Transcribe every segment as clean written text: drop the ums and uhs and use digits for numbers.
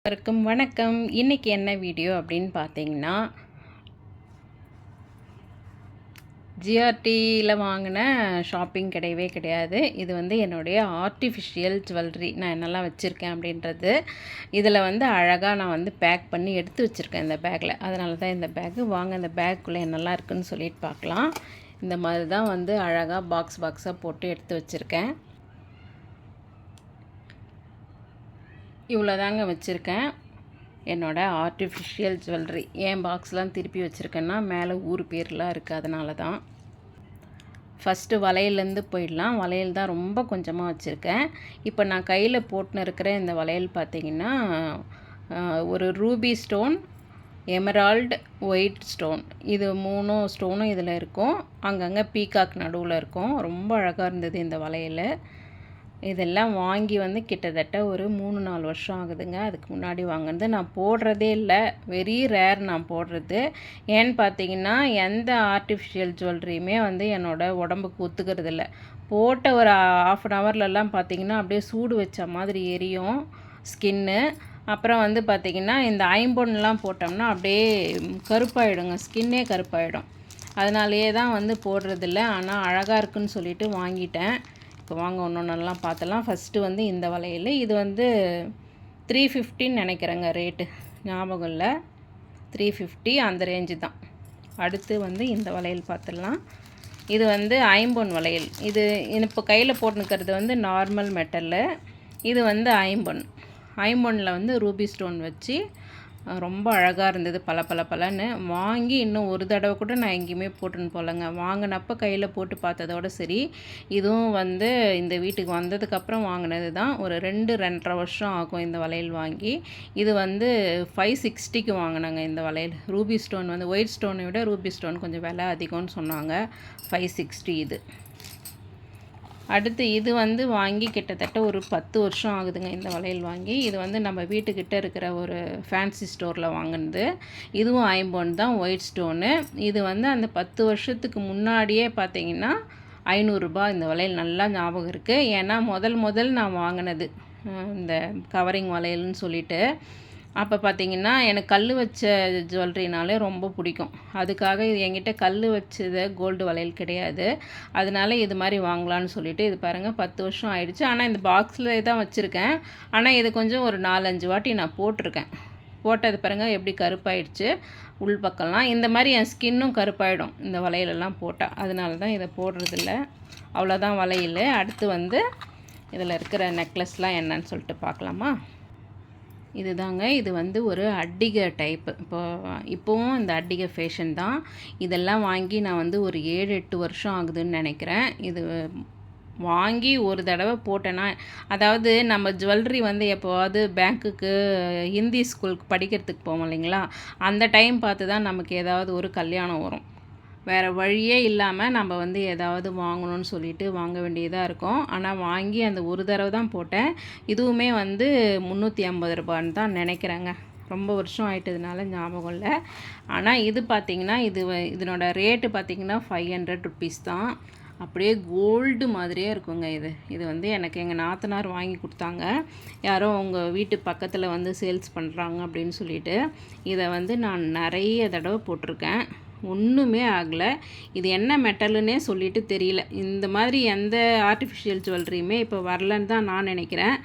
அனைவருக்கும் வணக்கம். இன்றைக்கி என்ன வீடியோ அப்படின்னு பார்த்தீங்கன்னா, ஜிஆர்டியில் வாங்கின ஷாப்பிங் கிடையவே கிடையாது. இது வந்து என்னுடைய ஆர்டிஃபிஷியல் ஜுவல்லரி நான் என்னெல்லாம் வச்சுருக்கேன் அப்படின்றது. இதில் வந்து அழகாக நான் வந்து பேக் பண்ணி எடுத்து வச்சுருக்கேன் இந்த பேக்கில். அதனால தான் இந்த பேக்கு. வாங்க இந்த பேக்குள்ளே என்னெல்லாம் இருக்குதுன்னு சொல்லிட்டு பார்க்கலாம். இந்த மாதிரி தான் வந்து அழகாக பாக்ஸாக போட்டு எடுத்து வச்சுருக்கேன். இவ்வளோதாங்க வச்சுருக்கேன் என்னோடய ஆர்டிஃபிஷியல் ஜுவல்லரி. ஏன் பாக்ஸ்லாம் திருப்பி வச்சுருக்கேன்னா, மேலே ஊர் பேர்லாம் இருக்குது, அதனால தான். ஃபஸ்ட்டு வளையல்லேருந்து போயிடலாம். வளையல் தான் ரொம்ப கொஞ்சமாக வச்சுருக்கேன். இப்போ நான் கையில் போட்டுன்னு இருக்கிற இந்த வளையல் பார்த்திங்கன்னா, ஒரு Ruby stone, Emerald, white stone, இது 3 ஸ்டோனும் இதில் இருக்கும். அங்கங்கே பீகாக் நடுவில் இருக்கும். ரொம்ப அழகாக இருந்தது இந்த வளையல். இதெல்லாம் வாங்கி வந்து கிட்டத்தட்ட ஒரு 3-4 வருஷம் ஆகுதுங்க. அதுக்கு முன்னாடி வாங்கினது. நான் போடுறதே இல்லை, வெரி ரேர் நான் போடுறது. ஏன்னு பார்த்தீங்கன்னா, எந்த ஆர்டிஃபிஷியல் ஜுவல்லரியுமே வந்து என்னோடய உடம்புக்கு ஒத்துக்கிறது இல்லை. போட்ட ஒரு 1/2 ஹவர்லலாம் பார்த்திங்கன்னா அப்படியே சூடு வச்ச மாதிரி எரியும் ஸ்கின்னு. அப்புறம் வந்து பார்த்திங்கன்னா, இந்த ஐம்பொன்லாம் போட்டோம்னா அப்படியே கருப்பாயிடுங்க, ஸ்கின்னே கருப்பாயிடும். அதனாலேயே தான் வந்து போடுறதில்ல. ஆனால் அழகாக இருக்குன்னு சொல்லிட்டு வாங்கிட்டேன். இப்போ வாங்க ஒன்றொன்னெல்லாம் பார்த்தலாம். ஃபஸ்ட்டு வந்து இந்த வளையல். இது வந்து 350 நினைக்கிறேங்க ரேட்டு, ஞாபகம் இல்லை. 350 அந்த ரேஞ்சு தான். அடுத்து வந்து இந்த வளையல் பார்த்துடலாம். இது வந்து ஐம்பொன் வளையல். இது இப்போ கையில் போட்டுனுக்கிறது வந்து நார்மல் மெட்டலு. இது வந்து ஐம்பொன்னில் வந்து ரூபி ஸ்டோன் வச்சு ரொம்ப அழகாக இருந்தது, பலன்னு. வாங்கி இன்னும் ஒரு தடவை கூட நான் எங்கேயுமே போட்டுன்னு போகலங்க. வாங்கினப்போ கையில் போட்டு பார்த்ததோட சரி. இதுவும் வந்து இந்த வீட்டுக்கு வந்ததுக்கப்புறம் வாங்கினது தான். ஒரு 2-2.5 வருஷம் ஆகும் இந்த வளையல் வாங்கி. இது வந்து 560க்கு வாங்கினாங்க இந்த வளையல். ரூபி ஸ்டோன் வந்து ஒயிட் ஸ்டோனை விட ரூபி ஸ்டோன் கொஞ்சம் விலை அதிகம்னு சொன்னாங்க. 560 இது. அடுத்து இது வந்து வாங்கி கிட்டத்தட்ட ஒரு 10 வருஷம் ஆகுதுங்க இந்த வளையல் வாங்கி. இது வந்து நம்ம வீட்டுக்கிட்ட இருக்கிற ஒரு ஃபேன்சி ஸ்டோரில் வாங்கினது. இதுவும் ஐம்பொன் தான், ஒயிட் ஸ்டோனு. இது வந்து அந்த 10 வருஷத்துக்கு முன்னாடியே பார்த்திங்கன்னா 500 ரூபாய் இந்த வளையல். நல்லா ஞாபகம் இருக்குது. ஏன்னா முதல் நான் வாங்கினது இந்த கவரிங் வளையல்னு சொல்லிட்டு. அப்போ பார்த்திங்கன்னா, எனக்கு கல் வச்ச ஜுவல்லரினாலே ரொம்ப பிடிக்கும். அதுக்காக இது என்கிட்ட கல் வச்சது கோல்டு வளையல் கிடையாது. அதனால இது மாதிரி வாங்கலான்னு சொல்லிட்டு, இது பாருங்கள் 10 வருஷம் ஆயிடுச்சு. ஆனால் இந்த பாக்ஸில் தான் வச்சுருக்கேன். ஆனால் இது கொஞ்சம் ஒரு 4-5 வாட்டி நான் போட்டிருக்கேன். போட்டது பாருங்கள் எப்படி கருப்பாயிடுச்சு உள் பக்கம்லாம். இந்த மாதிரி என் ஸ்கின்னும் கருப்பாயிடும் இந்த வளையலெல்லாம் போட்டால். அதனால தான் இதை போடுறதில்ல. அவ்வளோதான் வளையல். அடுத்து வந்து இதில் இருக்கிற நெக்லஸ்லாம் என்னன்னு சொல்லிட்டு பார்க்கலாமா? இதுதாங்க. இது வந்து ஒரு அட்டிகை டைப்பு. இப்போவும் இந்த அட்டிகை ஃபேஷன் தான். இதெல்லாம் வாங்கி நான் வந்து ஒரு 7-8 வருஷம் ஆகுதுன்னு நினைக்கிறேன். இது வாங்கி ஒரு தடவை போட்டேன்னா, அதாவது நம்ம ஜுவல்லரி வந்து எப்போவாவது பேங்க்குக்கு, ஹிந்தி ஸ்கூலுக்கு படிக்கிறதுக்கு போவோம் இல்லைங்களா, அந்த டைம் பார்த்து தான் நமக்கு ஏதாவது ஒரு கல்யாணம் வரும். வேறு வழியே இல்லாமல் நம்ம வந்து ஏதாவது வாங்கணும்னு சொல்லிட்டு வாங்க வேண்டியதாக இருக்கும். ஆனால் வாங்கி அந்த ஒரு தடவை தான் போட்டேன். இதுவுமே வந்து 350 ரூபான்னு தான் நினைக்கிறேங்க. ரொம்ப வருஷம் ஆகிட்டதுனால ஞாபகம் இல்லை. ஆனால் இது பார்த்திங்கன்னா, இதனோட ரேட்டு பார்த்திங்கன்னா 500 ருபீஸ் தான். அப்படியே கோல்டு மாதிரியே இருக்குங்க இது வந்து எனக்கு எங்கள் நாத்தனார் வாங்கி கொடுத்தாங்க. யாரோ உங்கள் வீட்டு பக்கத்தில் வந்து சேல்ஸ் பண்ணுறாங்க அப்படின்னு சொல்லிட்டு. இதை வந்து நான் நிறைய தடவை போட்டிருக்கேன். ஒன்றுமே ஆகலை. இது என்ன மெட்டலுன்னே சொல்லிட்டு தெரியல. இந்த மாதிரி எந்த ஆர்டிஃபிஷியல் ஜுவல்லரியுமே இப்போ வரலன்னு தான் நான் நினைக்கிறேன்.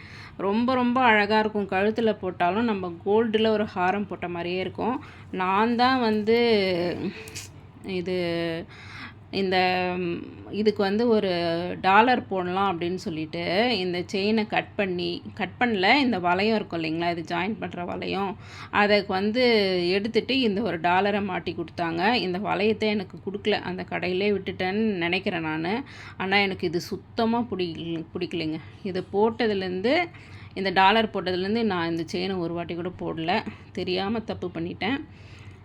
ரொம்ப அழகாக இருக்கும். கழுத்தில் போட்டாலும் நம்ம கோல்டில் ஒரு ஹாரம் போட்ட மாதிரியே இருக்கும். நான் தான் வந்து இதுக்கு வந்து ஒரு டாலர் போடலாம் அப்படின்னு சொல்லிட்டு இந்த செயினை கட் பண்ணல. இந்த வளையம் இருக்கும் இல்லைங்களா, இது ஜாயின் பண்ணுற வளையம், அதை வந்து எடுத்துகிட்டு இந்த ஒரு டாலரை மாட்டி கொடுத்தாங்க. இந்த வளையத்தை எனக்கு கொடுக்கல, அந்த கடையிலே விட்டுட்டேன்னு நினைக்கிறேன் நான். ஆனால் எனக்கு இது சுத்தமாக பிடிக்கலைங்க. இது போட்டதுலேருந்து, இந்த டாலர் போட்டதுலேருந்து நான் இந்த செயினை ஒரு வாட்டி கூட போடல. தெரியாமல் தப்பு பண்ணிட்டேன்.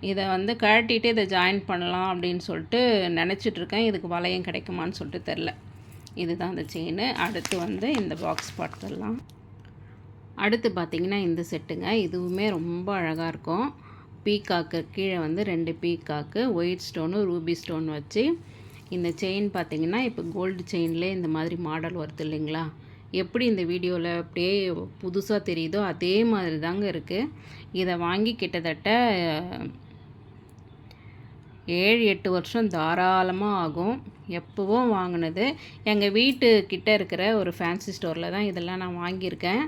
இதை வந்து கழட்டிட்டு இதை ஜாயின் பண்ணலாம் அப்படின்னு சொல்லிட்டு நினச்சிட்ருக்கேன். இதுக்கு வளையம் கிடைக்குமான்னு சொல்லிட்டு தெரில. இதுதான் அந்த செயின். அடுத்து வந்து இந்த பாக்ஸ் பார்த்துடலாம். அடுத்து பார்த்திங்கன்னா இந்த செட்டுங்க. இதுவுமே ரொம்ப அழகாக இருக்கும். பீகாக்கு கீழே வந்து 2 peacock, white stone Ruby stone வச்சு. இந்த செயின் பார்த்திங்கன்னா இப்போ கோல்டு செயின்லேயே இந்த மாதிரி மாடல் வருது இல்லைங்களா, எப்படி இந்த வீடியோவில் அப்படியே புதுசாக தெரியுதோ அதே மாதிரி தாங்க இருக்குது. இதை வாங்கி கிட்டத்தட்ட 7-8 வருஷம் தாராளமாக ஆகும். எப்போவும் வாங்கினது. எங்கள் வீட்டுக்கிட்ட இருக்கிற ஒரு ஃபேன்சி ஸ்டோரில் தான் இதெல்லாம் நான் வாங்கியிருக்கேன்.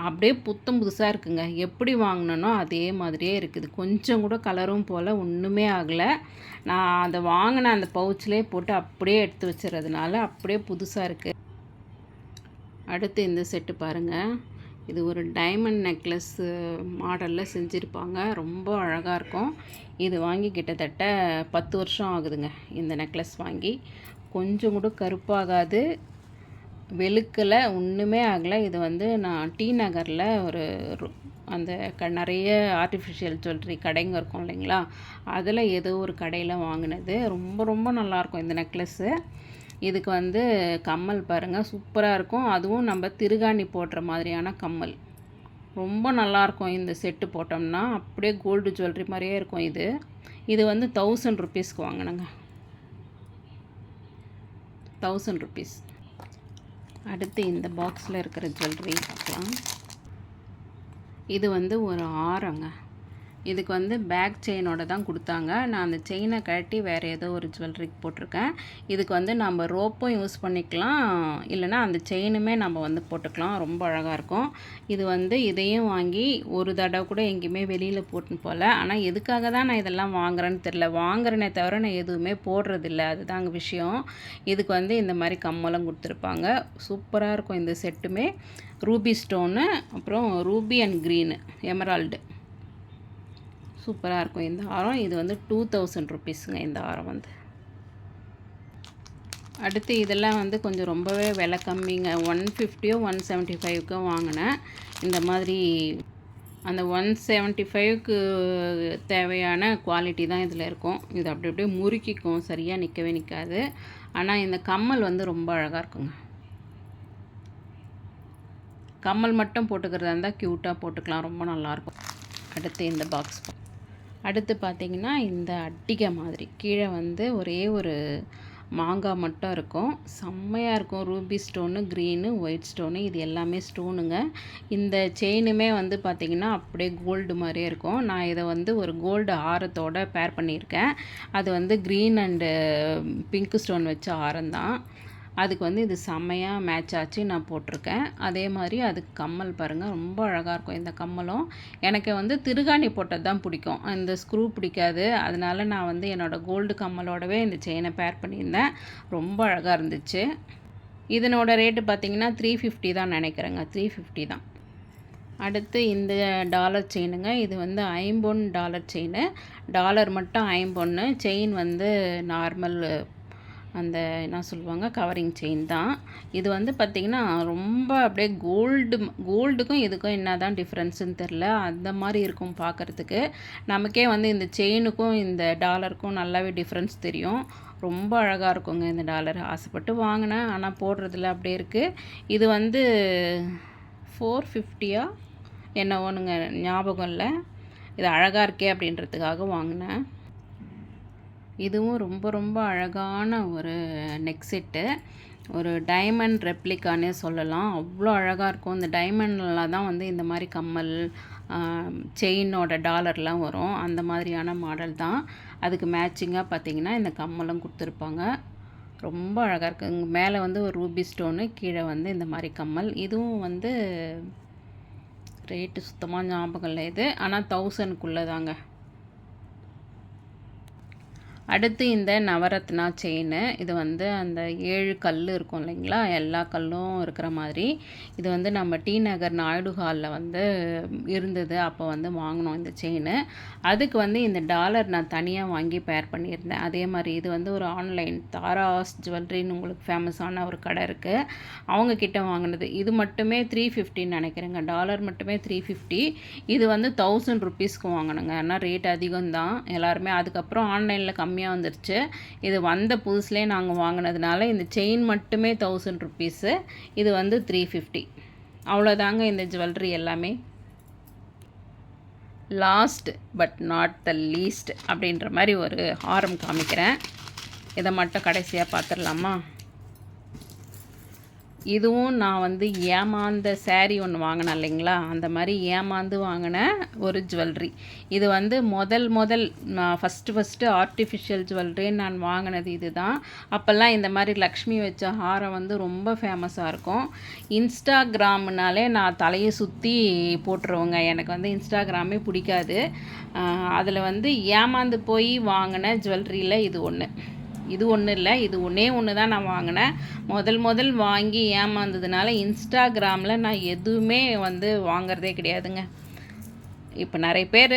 அப்படியே புத்தம் புதுசாக இருக்குங்க. எப்படி வாங்கினனோ அதே மாதிரியே இருக்குது. கொஞ்சம் கூட கலரும் போல் ஒன்றுமே ஆகலை. நான் அதை வாங்கின அந்த பவுச்சிலே போட்டு அப்படியே எடுத்து வச்சுறதுனால அப்படியே புதுசாக இருக்குது. அடுத்து இந்த செட்டு பாருங்கள். இது ஒரு டைமண்ட் நெக்லஸ் மாடலில் செஞ்சுருப்பாங்க. ரொம்ப அழகாக இருக்கும். இது வாங்கி கிட்டத்தட்ட 10 வருஷம் ஆகுதுங்க. இந்த நெக்லஸ் வாங்கி கொஞ்சம் கூட கருப்பாகாது, வெளுக்கலை, ஒன்றுமே ஆகலை. இது வந்து நான் டி நகரில் ஒரு அந்த நிறைய ஆர்டிஃபிஷியல் ஜுவல்லரி கடைங்க இருக்கும் இல்லைங்களா, அதில் ஏதோ ஒரு கடையில் வாங்கினது. ரொம்ப ரொம்ப நல்லாயிருக்கும் இந்த நெக்லஸ்ஸு. இதுக்கு வந்து கம்மல் பாருங்கள், சூப்பராக இருக்கும். அதுவும் நம்ம திருகாணி போடுற மாதிரியான கம்மல் ரொம்ப நல்லாயிருக்கும். இந்த செட்டு போட்டோம்னா அப்படியே கோல்டு ஜுவல்லரி மாதிரியே இருக்கும். இது வந்து 1000 ருபீஸ்க்கு வாங்கினேங்க. 1000 ருபீஸ். அடுத்து இந்த பாக்ஸில் இருக்கிற ஜுவல்லரி பார்க்கலாம். இது வந்து ஒரு ஆரங்க. இதுக்கு வந்து பேக் செயினோட தான் கொடுத்தாங்க. நான் அந்த செயினை கழட்டி வேறு ஏதோ ஒரு ஜுவல்லரிக்கு போட்டிருக்கேன். இதுக்கு வந்து நம்ம ரோப்பும் யூஸ் பண்ணிக்கலாம், இல்லைனா அந்த செயினுமே நம்ம வந்து போட்டுக்கலாம். ரொம்ப அழகாக இருக்கும். இது வந்து இதையும் வாங்கி ஒரு தடவை கூட எங்கேயுமே வெளியில் போட்டுன்னு போகல. ஆனால் எதுக்காக தான் நான் இதெல்லாம் வாங்குறேன்னு தெரில. வாங்குறேனே தவிர நான் எதுவுமே போடுறதில்ல, அதுதாங்க விஷயம். இதுக்கு வந்து இந்த மாதிரி கம்மலும் கொடுத்துருப்பாங்க. சூப்பராக இருக்கும் இந்த செட்டுமே. ரூபி ஸ்டோனு, அப்புறம் ரூபி அண்ட் க்ரீனு எமரால்டு, சூப்பராக இருக்கும் இந்த ஆரம். இது வந்து 2000 ருபீஸுங்க இந்த ஆரம் வந்து. அடுத்து இதெல்லாம் வந்து கொஞ்சம் ரொம்பவே விலை கம்மிங்க. 150 175 வாங்கினேன். இந்த மாதிரி அந்த 175க்கு தேவையான குவாலிட்டி தான் இதில் இருக்கும். இது அப்படி அப்படியே முறுக்கிக்கும், சரியாக நிற்கவே நிற்காது. ஆனால் இந்த கம்மல் வந்து ரொம்ப அழகாக இருக்குங்க. கம்மல் மட்டும் போட்டுக்கிறதா இருந்தால் க்யூட்டாக போட்டுக்கலாம், ரொம்ப நல்லாயிருக்கும். அடுத்து இந்த பாக்ஸ். அடுத்து பார்த்திங்கன்னா இந்த அட்டிகை மாதிரி கீழே வந்து ஒரே ஒரு மாங்காய் மட்டும் இருக்கும். செம்மையாக இருக்கும். Ruby stone, green, white stone, இது எல்லாமே ஸ்டோனுங்க. இந்த செயினுமே வந்து பார்த்திங்கன்னா அப்படியே கோல்டு மாதிரியே இருக்கும். நான் இதை வந்து ஒரு கோல்டு ஆரத்தோடு பேர் பண்ணியிருக்கேன். அது வந்து க்ரீன் அண்டு பிங்க் ஸ்டோன் வச்ச ஆரம் தான். அதுக்கு வந்து இது செம்மையாக மேட்ச் ஆச்சு, நான் போட்டிருக்கேன். அதே மாதிரி அதுக்கு கம்மல் பாருங்கள், ரொம்ப அழகாக இருக்கும் இந்த கம்மலும். எனக்கு வந்து திருகாணி போட்டது தான் பிடிக்கும், இந்த ஸ்க்ரூ பிடிக்காது. அதனால நான் வந்து என்னோடய கோல்டு கம்மலோடவே இந்த செயினை பேர் பண்ணியிருந்தேன். ரொம்ப அழகாக இருந்துச்சு. இதனோட ரேட்டு பார்த்திங்கன்னா 350 தான் நினைக்கிறேங்க. 350 தான். அடுத்து இந்த டாலர் செயினுங்க. இது வந்து $50 செயின். டாலர் மட்டும் 50, செயின் வந்து நார்மல் அந்த என்ன சொல்லுவாங்க கவரிங் செயின் தான். இது வந்து பார்த்திங்கன்னா ரொம்ப அப்படியே கோல்டுக்கும் இதுக்கும் என்ன தான் டிஃப்ரென்ஸுன்னு தெரில, அந்த மாதிரி இருக்கும் பார்க்குறதுக்கு. நமக்கே வந்து இந்த செயினுக்கும் இந்த டாலருக்கும் நல்லாவே டிஃப்ரென்ஸ் தெரியும். ரொம்ப அழகாக இருக்குங்க இந்த டாலர். ஆசைப்பட்டு வாங்கினேன், ஆனால் போடுறதில்ல, அப்படியே இருக்குது. இது வந்து 450 என்ன ஒன்றுங்க ஞாபகம் இல்லை. இது அழகாக இருக்கே அப்படின்றதுக்காக வாங்கினேன். இதுவும் ரொம்ப ரொம்ப அழகான ஒரு நெக் செட்டு. ஒரு டைமண்ட் ரெப்ளிகானே சொல்லலாம். அவ்வளோ அழகாக இருக்கும். இந்த டைமண்டில் தான் வந்து இந்த மாதிரி கம்மல், செயினோட டாலர்லாம் வரும். அந்த மாதிரியான மாடல் தான். அதுக்கு மேட்சிங்காக பார்த்திங்கன்னா இந்த கம்மலும் கொடுத்துருப்பாங்க. ரொம்ப அழகாக இருக்குது. இங்கே மேலே வந்து ஒரு ரூபி ஸ்டோனு, கீழே வந்து இந்த மாதிரி கம்மல். இதுவும் வந்து ரேட்டு சுத்தமாக ஞாபகம் இல்லை இது, ஆனால் 1000க்குள்ளே தாங்க. அடுத்து இந்த நவரத்னா செயின். இது வந்து அந்த 7 கல் இருக்கும் இல்லைங்களா, எல்லா கல்லும் இருக்கிற மாதிரி. இது வந்து நம்ம டி நகர் நாயுடு ஹாலில் வந்து இருந்தது, அப்போ வந்து வாங்கினோம் இந்த செயின். அதுக்கு வந்து இந்த டாலர் நான் தனியாக வாங்கி பேர் பண்ணியிருந்தேன். அதே மாதிரி இது வந்து ஒரு ஆன்லைன் தாராஸ் ஜுவல்லரின்னு உங்களுக்கு ஃபேமஸான ஒரு கடை இருக்குது, அவங்கக்கிட்ட வாங்கினது. இது மட்டுமே 350 நினைக்கிறேங்க. டாலர் மட்டுமே 350. இது வந்து 1000 ருபீஸ்க்கு வாங்கினேங்க. ஆனால் ரேட் அதிகம்தான் எல்லாருமே. அதுக்கப்புறம் ஆன்லைனில் கம்மியாக வந்துருச்சு. இது வந்த புதுசுலேயே நாங்கள் வாங்கினதுனால இந்த செயின் மட்டுமே 1000 ருபீஸு, இது வந்து 350. அவ்வளோதாங்க இந்த ஜுவல்லரி எல்லாமே. Last but not the least அப்படின்ற மாதிரி ஒரு ஹாரம் காமிக்கிறேன். இதை மட்டும் கடைசியாக பார்த்துடலாமா. இதுவும் நான் வந்து ஏமாந்த saree ஒன்று வாங்கினேன் இல்லைங்களா, அந்த மாதிரி ஏமாந்து வாங்கின ஒரு ஜுவல்லரி. இது வந்து நான் ஃபஸ்ட்டு ஆர்டிஃபிஷியல் ஜுவல்லரின்னு நான் வாங்கினது இது தான். அப்போல்லாம் இந்த மாதிரி லக்ஷ்மி வச்ச ஹாரம் வந்து ரொம்ப ஃபேமஸாக இருக்கும். இன்ஸ்டாகிராம்னாலே நான் தலையை சுற்றி போட்டுருவேங்க. எனக்கு வந்து இன்ஸ்டாகிராமே பிடிக்காது. அதில் வந்து ஏமாந்து போய் வாங்கின ஜுவல்லரியில் இது ஒன்று. இது ஒன்றும் இல்லை, இது ஒன்று தான் நான் வாங்கினேன். முதல் வாங்கி ஏமாந்ததுனால இன்ஸ்டாகிராமில் நான் எதுவுமே வந்து வாங்கிறதே கிடையாதுங்க. இப்போ நிறைய பேர்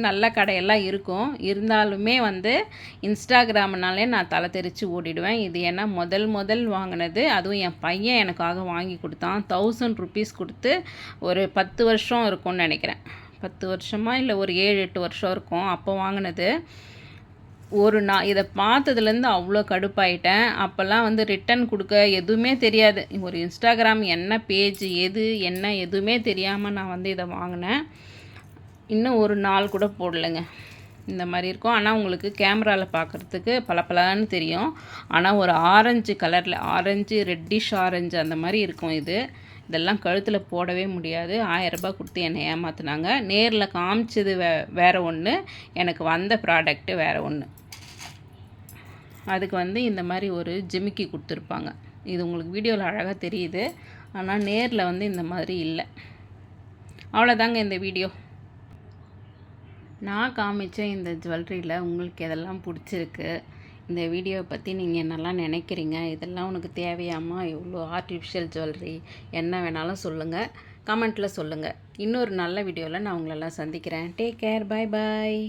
நல்ல கடையெல்லாம் இருக்கும், இருந்தாலுமே வந்து இன்ஸ்டாகிராம்னாலே நான் தலை தெரித்து ஓடிடுவேன். இது ஏன்னா முதல் வாங்கினது, அதுவும் என் பையன் எனக்காக வாங்கி கொடுத்தான். 1000 rupees கொடுத்து ஒரு 10 வருஷம் இருக்கும்னு நினைக்கிறேன். 10 வருஷமா இல்லை ஒரு 7-8 வருஷம் இருக்கும் அப்போ வாங்கினது. இதை பார்த்ததுலேருந்து அவ்வளோ கடுப்பாயிட்டேன். அப்போல்லாம் வந்து ரிட்டன் கொடுக்க எதுவுமே தெரியாது. ஒரு இன்ஸ்டாகிராம் என்ன பேஜ் என்ன எதுவுமே தெரியாமல் நான் வந்து இதை வாங்கினேன். இன்னும் ஒரு நாள் கூட போடலைங்க. இந்த மாதிரி இருக்கும். ஆனால் உங்களுக்கு கேமராவில் பார்க்குறதுக்கு பளபளன்னு தெரியும். ஆனால் ஒரு ஆரஞ்சு கலரில், ரெட்டிஷ் ஆரஞ்சு அந்த மாதிரி இருக்கும். இதெல்லாம் கழுத்தில் போடவே முடியாது. 1000 ரூபாய் கொடுத்து என்னை ஏமாற்றினாங்க. நேரில் காமிச்சது வேறு ஒன்று, எனக்கு வந்த ப்ராடக்ட்டு வேறு ஒன்று. அதுக்கு வந்து இந்த மாதிரி ஒரு ஜிமிக்கி கொடுத்துருப்பாங்க. இது உங்களுக்கு வீடியோவில் அழகாக தெரியுது, ஆனால் நேரில் வந்து இந்த மாதிரி இல்லை. அவ்வளோதாங்க இந்த வீடியோ. நான் காமிச்ச இந்த ஜுவல்லரியில் உங்களுக்கு எதெல்லாம் பிடிச்சிருக்கு, இந்த வீடியோவை பற்றி நீங்கள் என்னெல்லாம் நினைக்கிறீங்க, இதெல்லாம் உனக்கு தேவையாமா, இவ்வளோ ஆர்டிஃபிஷியல் ஜுவல்லரி, என்ன வேணாலும் சொல்லுங்கள், கமெண்ட்டில் சொல்லுங்கள். இன்னொரு நல்ல வீடியோவில் நான் உங்களெல்லாம் சந்திக்கிறேன். Take care, bye bye.